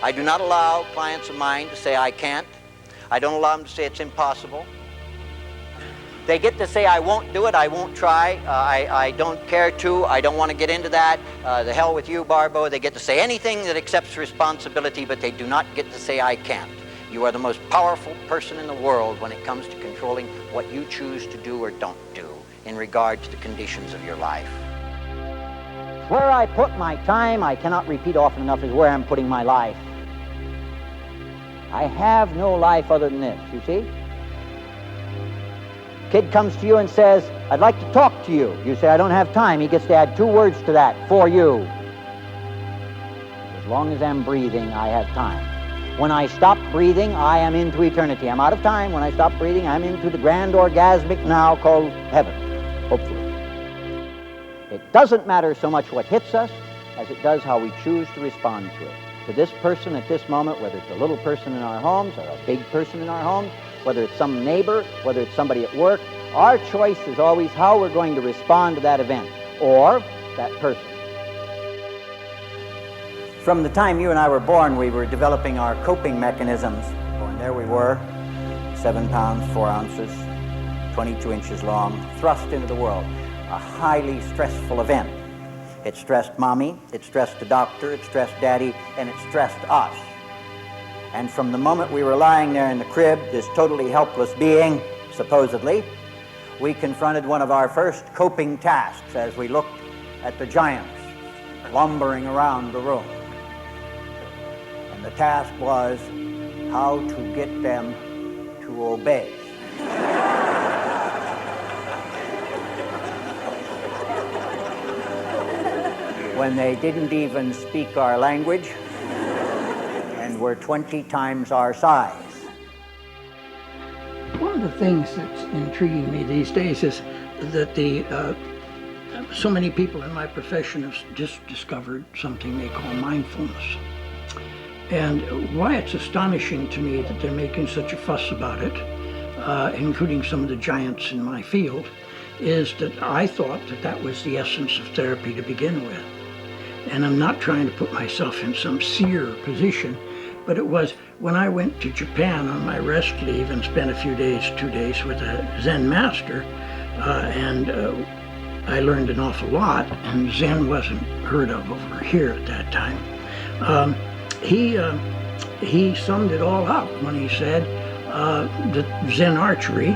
I do not allow clients of mine to say I can't. I don't allow them to say it's impossible. They get to say I won't do it, I won't try, I don't care to, I don't want to get into that, the hell with you, Barbeau. They get to say anything that accepts responsibility, but they do not get to say I can't. You are the most powerful person in the world when it comes to controlling what you choose to do or don't do in regard to the conditions of your life. Where I put my time, I cannot repeat often enough, is where I'm putting my life. I have no life other than this, you see? Kid comes to you and says, I'd like to talk to you. You say, I don't have time. He gets to add 2 words to that, for you. As long as I'm breathing, I have time. When I stop breathing, I am into eternity. I'm out of time. When I stop breathing, I'm into the grand orgasmic now called heaven, hopefully. It doesn't matter so much what hits us as it does how we choose to respond to it. To this person at this moment, whether it's a little person in our homes or a big person in our homes, whether it's some neighbor, whether it's somebody at work, our choice is always how we're going to respond to that event or that person. From the time you and I were born, we were developing our coping mechanisms. And there we were, 7 pounds, 4 ounces, 22 inches long, thrust into the world. A highly stressful event. It stressed Mommy, it stressed the doctor, it stressed Daddy, and it stressed us. And from the moment we were lying there in the crib, this totally helpless being, supposedly, we confronted one of our first coping tasks as we looked at the giants lumbering around the room. And the task was how to get them to obey. When they didn't even speak our language and were 20 times our size. One of the things that's intriguing me these days is that so many people in my profession have just discovered something they call mindfulness. And why it's astonishing to me that they're making such a fuss about it, including some of the giants in my field, is that I thought that that was the essence of therapy to begin with. And I'm not trying to put myself in some seer position, but it was when I went to Japan on my rest leave and spent a few days, 2 days with a Zen master, and I learned an awful lot, and Zen wasn't heard of over here at that time. He summed it all up when he said that Zen archery,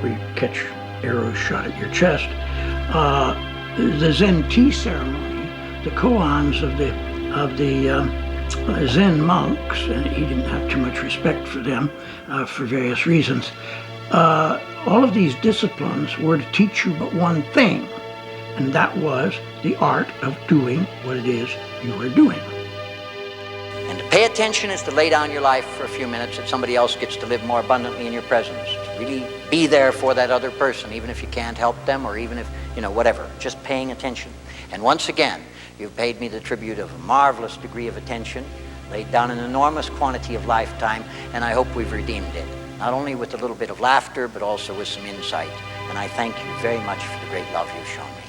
where you catch arrows shot at your chest, the Zen tea ceremony, the koans of the Zen monks, and he didn't have too much respect for them for various reasons. All of these disciplines were to teach you but one thing, and that was the art of doing what it is you were doing. And to pay attention is to lay down your life for a few minutes that somebody else gets to live more abundantly in your presence. To really be there for that other person, even if you can't help them or even if, whatever. Just paying attention. And once again, you've paid me the tribute of a marvelous degree of attention, laid down an enormous quantity of lifetime, and I hope we've redeemed it. Not only with a little bit of laughter, but also with some insight. And I thank you very much for the great love you've shown me.